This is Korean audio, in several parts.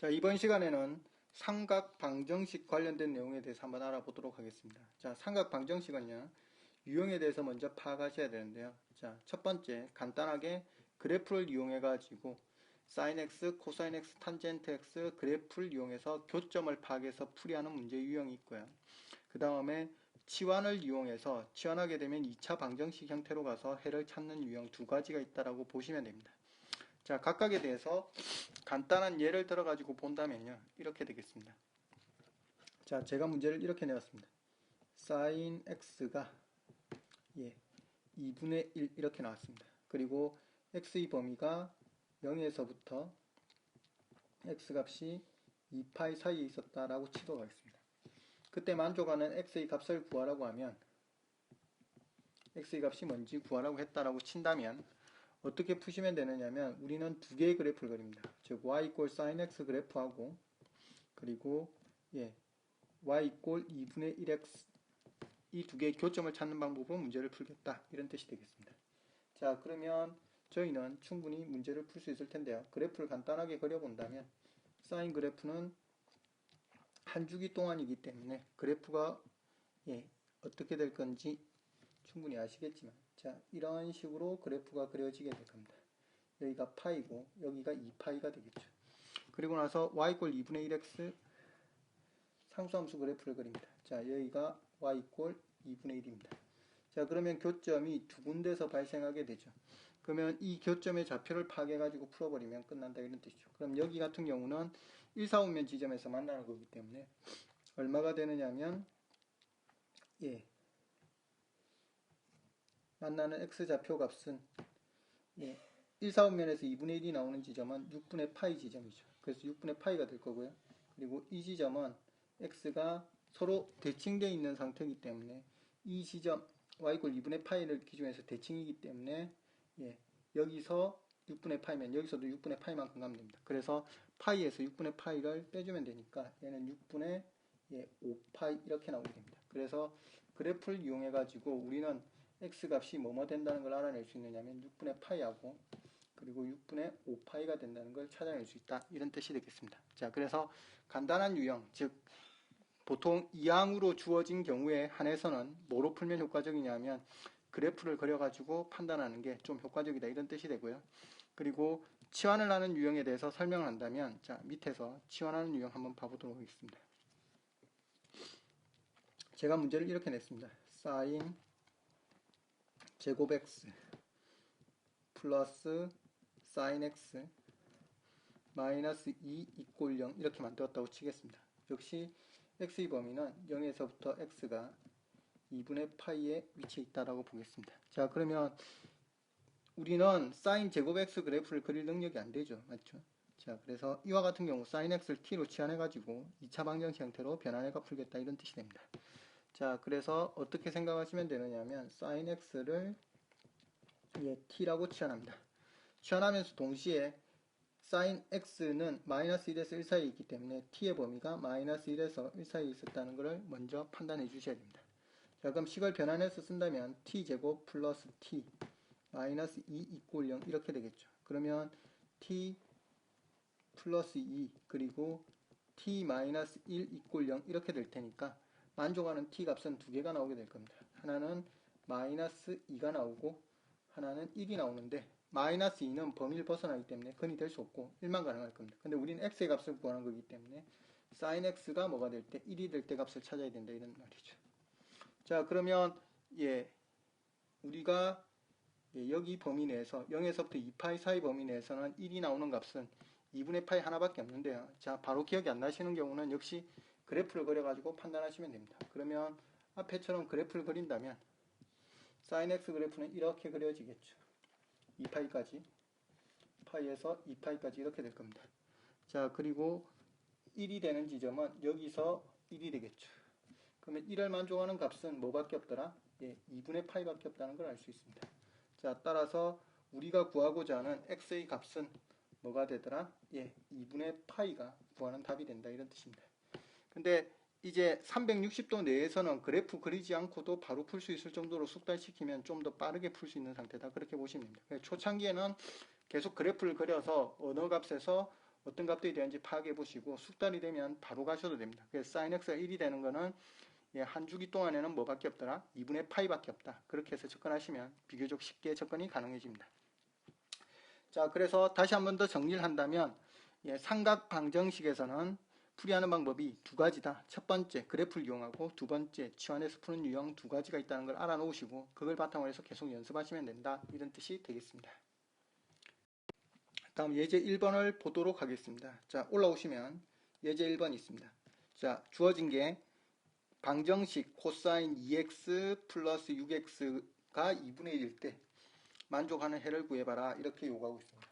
자, 이번 시간에는 삼각 방정식 관련된 내용에 대해서 한번 알아보도록 하겠습니다. 자, 삼각 방정식은요, 유형에 대해서 먼저 파악하셔야 되는데요. 자, 첫 번째, 간단하게 그래프를 이용해 가지고 sin x, 코사인 x, 탄젠트 x 그래프를 이용해서 교점을 파악해서 풀이하는 문제 유형이 있고요. 그 다음에 치환을 이용해서 치환하게 되면 2차 방정식 형태로 가서 해를 찾는 유형 두 가지가 있다라고 보시면 됩니다. 자, 각각에 대해서 간단한 예를 들어 가지고 본다면요, 이렇게 되겠습니다. 자, 제가 문제를 이렇게 내었습니다. sin x가 2분의 1 이렇게 나왔습니다. 그리고 x의 범위가 0에서부터 x값이 2파이 사이에 있었다라고 치도록 하겠습니다. 그때 만족하는 x의 값을 구하라고 하면 x의 값이 뭔지 구하라고 했다라고 친다면 어떻게 푸시면 되느냐면 우리는 두 개의 그래프를 그립니다. 즉 y equal sin x 그래프하고 그리고 y equal 2분의 1x 이 두 개의 교점을 찾는 방법으로 문제를 풀겠다, 이런 뜻이 되겠습니다. 자, 그러면 저희는 충분히 문제를 풀 수 있을 텐데요. 그래프를 간단하게 그려본다면 사인 그래프는 한 주기 동안이기 때문에 그래프가 어떻게 될 건지 충분히 아시겠지만, 자, 이런 식으로 그래프가 그려지게 될 겁니다. 여기가 파이고 여기가 2파이가 되겠죠. 그리고 나서 y equal 2분의 1x 상수함수 그래프를 그립니다. 자, 여기가 y equal 2분의 1입니다. 자, 그러면 교점이 두 군데서 발생하게 되죠. 그러면 이 교점의 좌표를 파악해가지고 풀어버리면 끝난다, 이런 뜻이죠. 그럼 여기 같은 경우는 1, 4, 5면 지점에서 만나는 거기 때문에 얼마가 되느냐면 만나는 x좌표 값은 1, 4, 5면에서 2분의 1이 나오는 지점은 6분의 파이 지점이죠. 그래서 6분의 파이가 될 거고요. 그리고 이 지점은 x가 서로 대칭되어 있는 상태이기 때문에 이 지점 y = 2분의 파이를 기준해서 대칭이기 때문에 여기서 6분의 파이면 여기서도 6분의 파이만큼 가면 됩니다. 그래서 파이에서 6분의 파이를 빼주면 되니까 얘는 6분의 5파이 이렇게 나오게 됩니다. 그래서 그래프를 이용해 가지고 우리는 x값이 뭐뭐 된다는 걸 알아낼 수 있느냐면 6분의 파이하고 그리고 6분의 5파이가 된다는 걸 찾아낼 수 있다, 이런 뜻이 되겠습니다. 자, 그래서 간단한 유형, 즉 보통 이항으로 주어진 경우에 한해서는 뭐로 풀면 효과적이냐면 그래프를 그려가지고 판단하는 게 좀 효과적이다, 이런 뜻이 되고요. 그리고 치환을 하는 유형에 대해서 설명을 한다면, 자, 밑에서 치환하는 유형 한번 봐보도록 하겠습니다. 제가 문제를 이렇게 냈습니다. sin 제곱 x 플러스 sin x 마이너스 2 이꼴 0 이렇게 만들었다고 치겠습니다. 역시 x의 범위는 0에서부터 x가 2분의 파이에 위치해 있다라고 보겠습니다. 자, 그러면 우리는 sin 제곱 x 그래프를 그릴 능력이 안 되죠. 맞죠? 자, 그래서 이와 같은 경우 sin x를 t로 치환해 가지고 2차 방정식 형태로 변환해가 풀겠다, 이런 뜻이 됩니다. 자, 그래서 어떻게 생각하시면 되느냐면 sin x를 t라고 치환합니다. 치환하면서 동시에 sin x는 마이너스 1에서 1 사이에 있기 때문에 t의 범위가 마이너스 1에서 1 사이에 있었다는 것을 먼저 판단해 주셔야 됩니다. 자, 그럼 식을 변환해서 쓴다면 t제곱 플러스 t 마이너스 2 이꼴 0 이렇게 되겠죠. 그러면 t 플러스 2 그리고 t 마이너스 1 이꼴 0 이렇게 될 테니까 만족하는 t 값은 두 개가 나오게 될 겁니다. 하나는 마이너스 2가 나오고 하나는 1이 나오는데 마이너스 2는 범위를 벗어나기 때문에 근이 될 수 없고 1만 가능할 겁니다. 근데 우리는 x의 값을 구하는 거기 때문에 sin x가 뭐가 될 때 1이 될 때 값을 찾아야 된다, 이런 말이죠. 자, 그러면 우리가 여기 범위 내에서 0에서부터 2파이 사이 범위 내에서는 1이 나오는 값은 2분의 파이 하나밖에 없는데요. 자, 바로 기억이 안 나시는 경우는 역시 그래프를 그려가지고 판단하시면 됩니다. 그러면 앞에처럼 그래프를 그린다면 sin x 그래프는 이렇게 그려지겠죠. 2파이까지, 파이에서 2파이까지 이렇게 될 겁니다. 자, 그리고 1이 되는 지점은 여기서 1이 되겠죠. 그러면 1을 만족하는 값은 뭐밖에 없더라? 2분의 파이밖에 없다는 걸 알 수 있습니다. 자, 따라서 우리가 구하고자 하는 x의 값은 뭐가 되더라? 2분의 파이가 구하는 답이 된다, 이런 뜻입니다. 근데 이제 360도 내에서는 그래프 그리지 않고도 바로 풀 수 있을 정도로 숙달시키면 좀 더 빠르게 풀 수 있는 상태다, 그렇게 보시면 됩니다. 초창기에는 계속 그래프를 그려서 어느 값에서 어떤 값들이 되는지 파악해 보시고 숙달이 되면 바로 가셔도 됩니다. 그래서 sin x가 1이 되는 거는 한 주기 동안에는 뭐밖에 없더라? 2분의 파이밖에 없다. 그렇게 해서 접근하시면 비교적 쉽게 접근이 가능해집니다. 자, 그래서 다시 한 번 더 정리를 한다면 삼각 방정식에서는 풀이하는 방법이 두 가지다. 첫 번째 그래프를 이용하고 두 번째 치환해서 푸는 유형 두 가지가 있다는 걸 알아놓으시고 그걸 바탕으로 해서 계속 연습하시면 된다. 이런 뜻이 되겠습니다. 다음 예제 1번을 보도록 하겠습니다. 자, 올라오시면 예제 1번이 있습니다. 자, 주어진 게 방정식 코사인 2x 플러스 6x가 2분의 1일 때 만족하는 해를 구해봐라. 이렇게 요구하고 있습니다.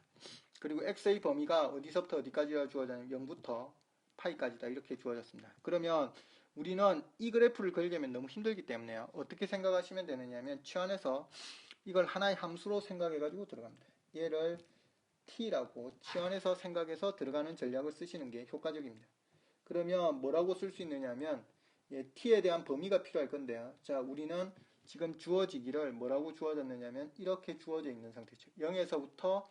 그리고 x의 범위가 어디서부터 어디까지가 주어졌냐면 0부터 파이까지다. 이렇게 주어졌습니다. 그러면 우리는 이 그래프를 그리려면 너무 힘들기 때문에요. 어떻게 생각하시면 되느냐면 치환해서 이걸 하나의 함수로 생각해가지고 들어갑니다. 얘를 t라고 치환해서 생각해서 들어가는 전략을 쓰시는 게 효과적입니다. 그러면 뭐라고 쓸 수 있느냐면 t에 대한 범위가 필요할 건데요. 자, 우리는 지금 주어지기를 뭐라고 주어졌느냐면 이렇게 주어져 있는 상태죠. 0에서부터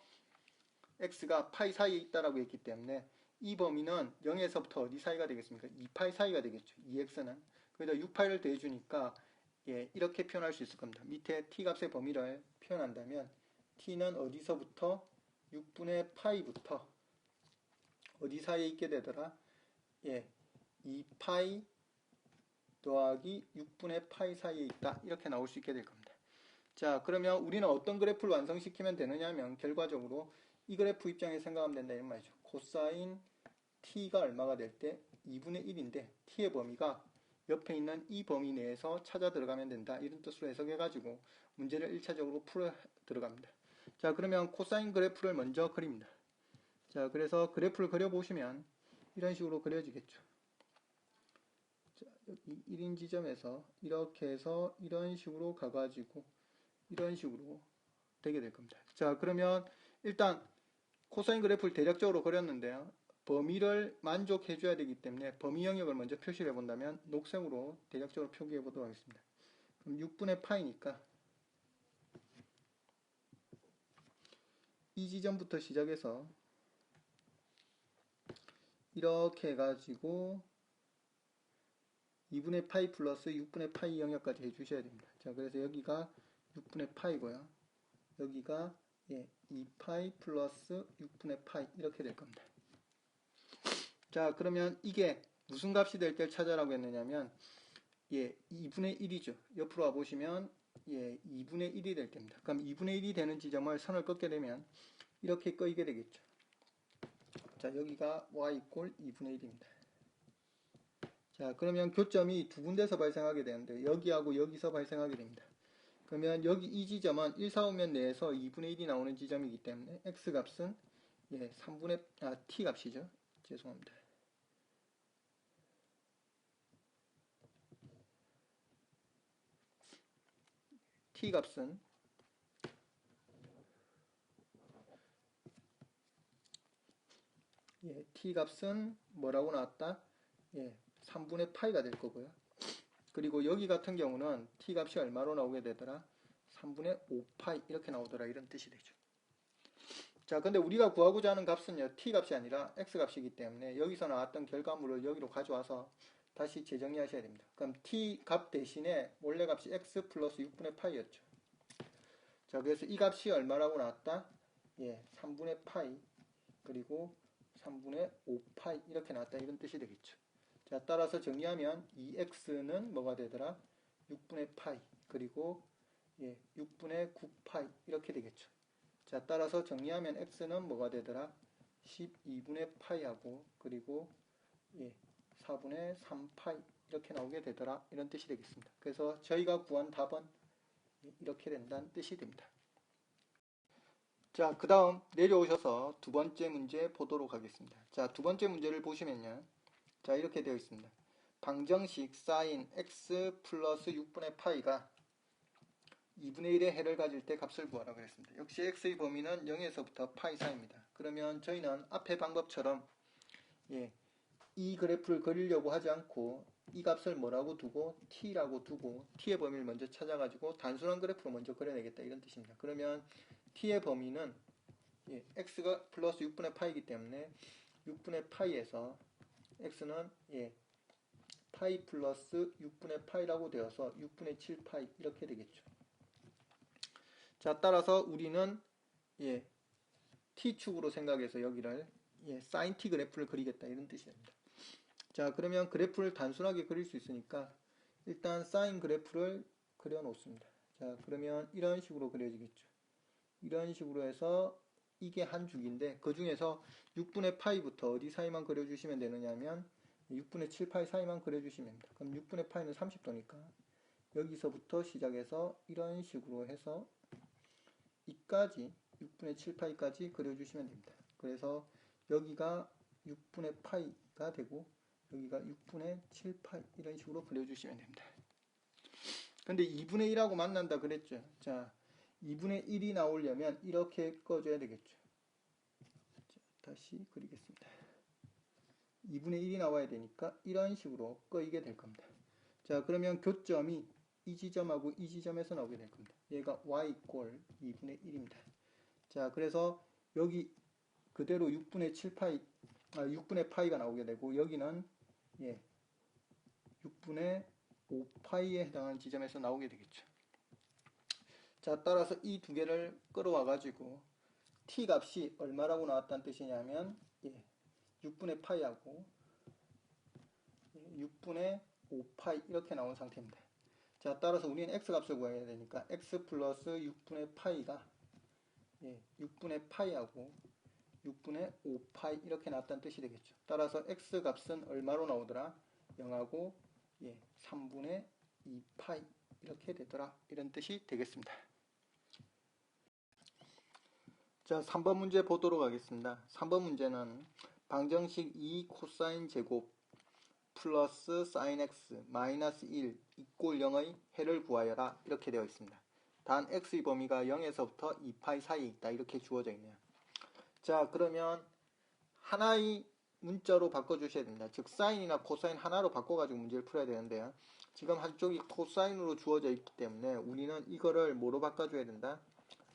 x가 파이 사이에 있다라고 했기 때문에 이 범위는 0에서부터 어디 사이가 되겠습니까? 2파이 사이가 되겠죠. 2x는. 거기다 6파이를 더해주니까 이렇게 표현할 수 있을 겁니다. 밑에 t 값의 범위를 표현한다면 t는 어디서부터 6분의 파이부터 어디 사이에 있게 되더라? 2파이 더하기 6분의 파이 사이에 있다. 이렇게 나올 수 있게 될 겁니다. 자, 그러면 우리는 어떤 그래프를 완성시키면 되느냐 하면 결과적으로 이 그래프 입장에 생각하면 된다 이런 말이죠. 코사인 t가 얼마가 될 때 2분의 1인데 t의 범위가 옆에 있는 이 범위 내에서 찾아 들어가면 된다. 이런 뜻으로 해석해가지고 문제를 1차적으로 풀어 들어갑니다. 자, 그러면 코사인 그래프를 먼저 그립니다. 자, 그래서 그래프를 그려보시면 이런 식으로 그려지겠죠. 자, 여기 1인 지점에서 이렇게 해서 이런 식으로 가가지고 이런 식으로 되게 될 겁니다. 자, 그러면 일단 코사인 그래프를 대략적으로 그렸는데요. 범위를 만족해 줘야 되기 때문에 범위 영역을 먼저 표시를 해본다면 녹색으로 대략적으로 표기해 보도록 하겠습니다. 그럼 6분의 파이니까 이 지점부터 시작해서 이렇게 해가지고 2분의 파이 플러스 6분의 파이 영역까지 해주셔야 됩니다. 자, 그래서 여기가 6분의 파이고요. 여기가 2파이 플러스 6분의 파이 이렇게 될 겁니다. 자, 그러면 이게 무슨 값이 될 때를 찾아라고 했느냐면 2분의 1이죠. 옆으로 와보시면 2분의 1이 될 때입니다. 그럼 2분의 1이 되는 지점을 선을 긋게 되면 이렇게 끄이게 되겠죠. 자, 여기가 y 이꼴 2분의 1입니다. 자, 그러면 교점이 두 군데서 발생하게 되는데 여기하고 여기서 발생하게 됩니다. 그러면 여기 이 지점은 1, 4, 5면 내에서 2분의 1이 나오는 지점이기 때문에 x값은 t 값이죠. 죄송합니다. t 값은 t 값은 뭐라고 나왔다? 3분의 파이가 될 거고요. 그리고 여기 같은 경우는 t 값이 얼마로 나오게 되더라? 3분의 5파이 이렇게 나오더라. 이런 뜻이 되죠. 자, 근데 우리가 구하고자 하는 값은요, t 값이 아니라 x 값이기 때문에 여기서 나왔던 결과물을 여기로 가져와서 다시 재정리하셔야 됩니다. 그럼 t 값 대신에 원래 값이 x 플러스 6분의 파이였죠. 자, 그래서 이 값이 얼마라고 나왔다? 3분의 파이 그리고 3분의 5파이 이렇게 나왔다. 이런 뜻이 되겠죠. 자, 따라서 정리하면 2x는 뭐가 되더라? 6분의 파이 그리고 6분의 9파이 이렇게 되겠죠. 자, 따라서 정리하면 x는 뭐가 되더라? 12분의 파이하고 그리고 4분의 3파이 이렇게 나오게 되더라. 이런 뜻이 되겠습니다. 그래서 저희가 구한 답은 이렇게 된다는 뜻이 됩니다. 자, 그 다음 내려오셔서 두 번째 문제 보도록 하겠습니다. 자, 두 번째 문제를 보시면요. 자, 이렇게 되어 있습니다. 방정식 sin x 플러스 6분의 파이가 2분의 1의 해를 가질 때 값을 구하라고 했습니다. 역시 x의 범위는 0에서부터 파이 사이입니다. 그러면 저희는 앞의 방법처럼 이 그래프를 그리려고 하지 않고 이 값을 뭐라고 두고 t라고 두고 t의 범위를 먼저 찾아가지고 단순한 그래프로 먼저 그려내겠다 이런 뜻입니다. 그러면 t의 범위는 x가 플러스 6분의 파이이기 때문에 6분의 파이에서 x는 파이 플러스 6분의 파이라고 되어서 6분의 7파이 이렇게 되겠죠. 자, 따라서 우리는 t축으로 생각해서 여기를 sin t 그래프를 그리겠다 이런 뜻이 됩니다. 자, 그러면 그래프를 단순하게 그릴 수 있으니까 일단 sin 그래프를 그려 놓습니다. 자, 그러면 이런 식으로 그려지겠죠. 이런 식으로 해서 이게 한 줄기인데 그 중에서 6분의 파이부터 어디 사이만 그려주시면 되느냐면 6분의 7파이 사이만 그려주시면 됩니다. 그럼 6분의 파이는 30도니까 여기서부터 시작해서 이런 식으로 해서 이까지 6분의 7파이까지 그려주시면 됩니다. 그래서 여기가 6분의 파이가 되고 여기가 6분의 7파이 이런 식으로 그려주시면 됩니다. 근데 2분의 1하고 만난다 그랬죠. 자, 2분의 1이 나오려면 이렇게 꺼줘야 되겠죠. 자, 다시 그리겠습니다. 2분의 1이 나와야 되니까 이런 식으로 꺼이게 될 겁니다. 자, 그러면 교점이 이 지점하고 이 지점에서 나오게 될 겁니다. 얘가 y 꼴 2분의 1입니다. 자, 그래서 여기 그대로 6분의 파이가 나오게 되고 여기는 6분의 5파이에 해당하는 지점에서 나오게 되겠죠. 자, 따라서 이 두 개를 끌어와 가지고 t 값이 얼마라고 나왔다는 뜻이냐면 6분의 파이하고 6분의 5파이 이렇게 나온 상태입니다. 자, 따라서 우리는 x 값을 구해야 되니까 x 플러스 6분의 파이가 6분의 파이하고 6분의 5파이 이렇게 나왔다는 뜻이 되겠죠. 따라서 x 값은 얼마로 나오더라? 0하고 3분의 2파이 이렇게 되더라. 이런 뜻이 되겠습니다. 자, 3번 문제 보도록 하겠습니다. 3번 문제는 방정식 2 코사인 제곱 플러스 사인 x 마이너스 1 이꼴 0의 해를 구하여라 이렇게 되어 있습니다. 단 x의 범위가 0에서부터 2파이 사이에 있다 이렇게 주어져 있네요. 자, 그러면 하나의 문자로 바꿔주셔야 됩니다. 즉 사인이나 코사인 하나로 바꿔가지고 문제를 풀어야 되는데요. 지금 한쪽이 코사인으로 주어져 있기 때문에 우리는 이거를 뭐로 바꿔줘야 된다?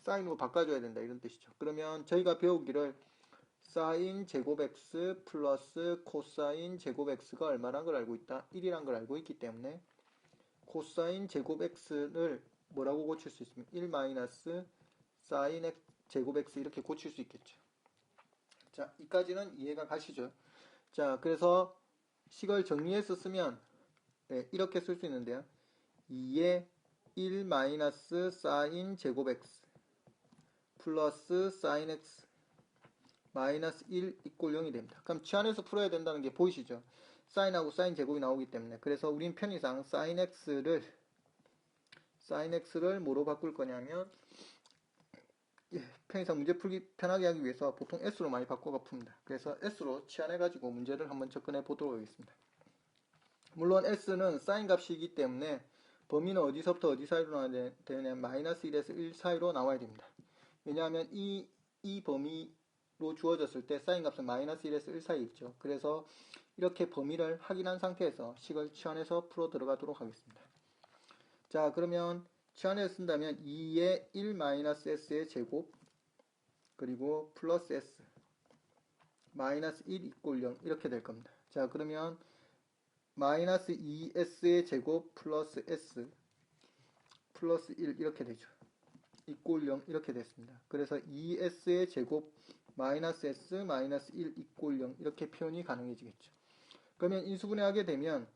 사인으로 바꿔줘야 된다 이런 뜻이죠. 그러면 저희가 배우기를 사인 제곱 x 플러스 코사인 제곱 x가 얼마란 걸 알고 있다? 1이란 걸 알고 있기 때문에 코사인 제곱 x를 뭐라고 고칠 수 있습니까? 1 마이너스 사인 제곱 x 이렇게 고칠 수 있겠죠. 자, 이까지는 이해가 가시죠? 자, 그래서 식을 정리해서 쓰면 이렇게 쓸 수 있는데요. 2에 1 마이너스 사인 제곱 x 플러스 사인 x 마이너스 1 이꼴 0이 됩니다. 그럼 치환해서 풀어야 된다는 게 보이시죠? 사인하고 사인 제곱이 나오기 때문에. 그래서 우린 편의상 사인 x를 뭐로 바꿀 거냐면 편의상 문제 풀기 편하게 하기 위해서 보통 s로 많이 바꿔가 풉니다. 그래서 s로 치환해가지고 문제를 한번 접근해 보도록 하겠습니다. 물론 s는 사인 값이기 때문에 범위는 어디서부터 어디 사이로 나와야 되냐면 마이너스 1에서 1 사이로 나와야 됩니다. 왜냐하면 이 범위로 주어졌을 때 사인 값은 마이너스 1에서 1 사이에 있죠. 그래서 이렇게 범위를 확인한 상태에서 식을 치환해서 풀어 들어가도록 하겠습니다. 자, 그러면 치환해서 쓴다면 2의 1 마이너스 s의 제곱 그리고 플러스 s 마이너스 1 이꼴 0 이렇게 될 겁니다. 자, 그러면 마이너스 2s의 제곱 플러스 s 플러스 1 이렇게 되죠. 이꼴 0 이렇게 됐습니다. 그래서 2s의 제곱 마이너스 s 마이너스 1 이꼴 0 이렇게 표현이 가능해지겠죠. 그러면 인수분해하게 되면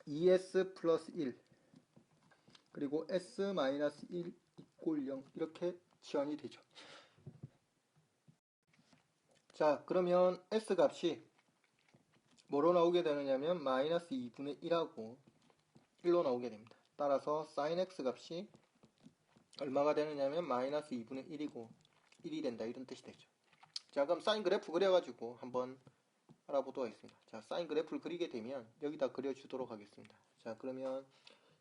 2s 플러스 1 그리고 s 마이너스 1 이꼴 0 이렇게 치환이 되죠. 자, 그러면 s 값이 뭐로 나오게 되느냐면 마이너스 2분의 1하고 1로 나오게 됩니다. 따라서 sin x 값이 얼마가 되느냐면 마이너스 2분의 1이고 1이 된다 이런 뜻이 되죠. 자, 그럼 사인 그래프 그려가지고 한번 알아보도록 하겠습니다. 자, 사인 그래프를 그리게 되면 여기다 그려주도록 하겠습니다. 자, 그러면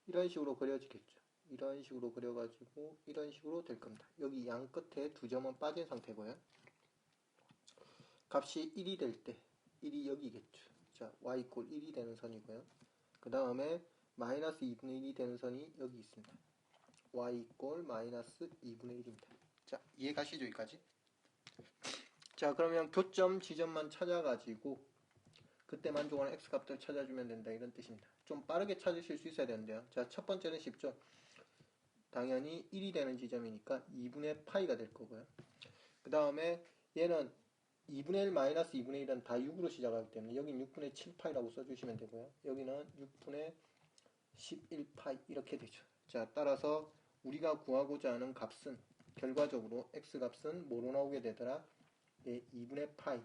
이런 식으로 그려지겠죠. 이런 식으로 그려가지고 이런 식으로 될 겁니다. 여기 양 끝에 두 점은 빠진 상태고요. 값이 1이 될 때 1이 여기겠죠. 자, y 이꼴 1이 되는 선이고요. 그 다음에 마이너스 2분의 1이 되는 선이 여기 있습니다. y 이꼴 마이너스 2분의 1입니다. 자, 이해 가시죠? 여기까지? 자, 그러면 교점 지점만 찾아가지고 그때 만족하는 x값들을 찾아주면 된다, 이런 뜻입니다. 좀 빠르게 찾으실 수 있어야 되는데요. 자, 첫 번째는 쉽죠. 당연히 1이 되는 지점이니까 2분의 파이가 될 거고요. 그 다음에 얘는 2분의 1 마이너스 2분의 1은 다 6으로 시작하기 때문에 여긴 6분의 7파이라고 써주시면 되고요. 여기는 6분의 11파이 이렇게 되죠. 자, 따라서 우리가 구하고자 하는 값은 결과적으로 x값은 뭐로 나오게 되더라? 예, 2분의 파이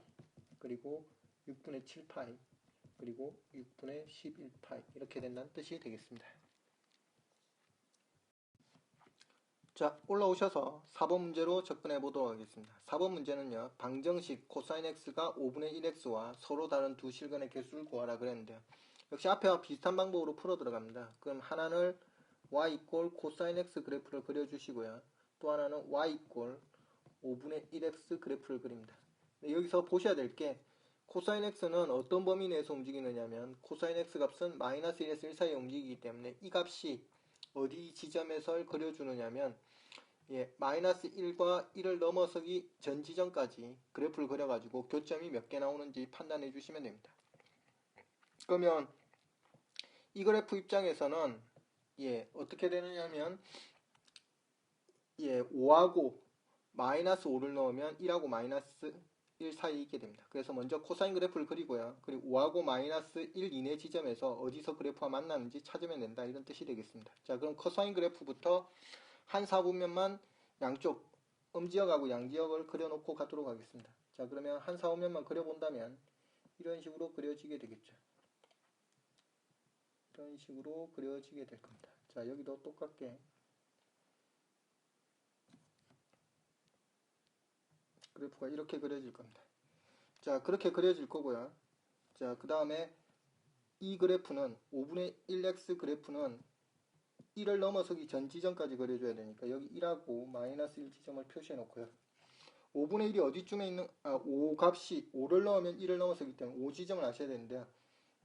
그리고 6분의 7파이 그리고 6분의 11파이 이렇게 된다는 뜻이 되겠습니다. 자, 올라오셔서 4번 문제로 접근해 보도록 하겠습니다. 4번 문제는요, 방정식 코사인 x가 5분의 1x와 서로 다른 두 실근의 개수를 구하라 그랬는데요. 역시 앞에와 비슷한 방법으로 풀어 들어갑니다. 그럼 하나는 y 이꼴 코사인 x 그래프를 그려주시고요. 또 하나는 y 이꼴 5분의 1x 그래프를 그립니다. 여기서 보셔야 될 게 코사인 x는 어떤 범위 내에서 움직이느냐면 코사인 x 값은 마이너스 1에서 1 사이에 움직이기 때문에 이 값이 어디 지점에서 그려주느냐면 예, 마이너스 1과 1을 넘어서기 전 지점까지 그래프를 그려가지고 교점이 몇 개 나오는지 판단해 주시면 됩니다. 그러면 이 그래프 입장에서는 예, 어떻게 되느냐면 예, 5하고 마이너스 5를 넣으면 1하고 마이너스 1 사이에 있게 됩니다. 그래서 먼저 코사인 그래프를 그리고요. 그리고 5하고 마이너스 1 이내 지점에서 어디서 그래프와 만나는지 찾으면 된다, 이런 뜻이 되겠습니다. 자, 그럼 코사인 그래프부터 한 4분면만 양쪽 음지역하고 양지역을 그려놓고 가도록 하겠습니다. 자, 그러면 한 4분면만 그려본다면 이런 식으로 그려지게 되겠죠. 이런 식으로 그려지게 될 겁니다. 자, 여기도 똑같게 그래프가 이렇게 그려질 겁니다. 자, 그렇게 그려질 거고요. 자, 그 다음에 이 그래프는 5분의 1x 그래프는 1을 넘어서기 전 지점까지 그려줘야 되니까 여기 1하고 마이너스 1 지점을 표시해 놓고요. 5분의 1이 어디쯤에 있는, 5 값이 5를 넣으면 1을 넘어서기 때문에 5 지점을 아셔야 되는데요.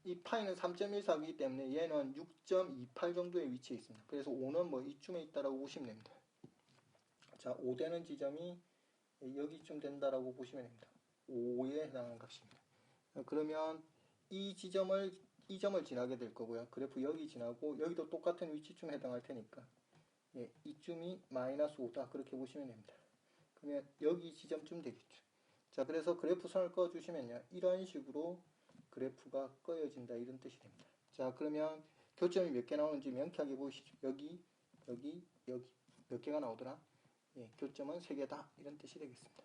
이 파이는 3.14이기 때문에 얘는 6.28 정도의 위치에 있습니다. 그래서 5는 뭐 이쯤에 있다라고 보시면 됩니다. 자, 5 되는 지점이 여기쯤 된다라고 보시면 됩니다. 5에 해당하는 값입니다. 그러면 이 점을 지나게 될 거고요. 그래프 여기 지나고 여기도 똑같은 위치쯤 해당할 테니까 예, 이쯤이 마이너스 5다, 그렇게 보시면 됩니다. 그러면 여기 지점쯤 되겠죠. 자, 그래서 그래프 선을 그어주시면요, 이런 식으로 그래프가 꺼여진다, 이런 뜻이 됩니다. 자, 그러면 교점이 몇 개 나오는지 명쾌하게 보이시죠. 여기 몇 개가 나오더라? 예, 교점은 3개다, 이런 뜻이 되겠습니다.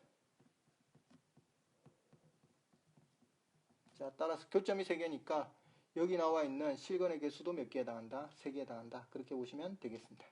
자, 따라서 교점이 3개니까 여기 나와 있는 실근의 개수도 몇 개에 해당한다? 3개에 해당한다, 그렇게 보시면 되겠습니다.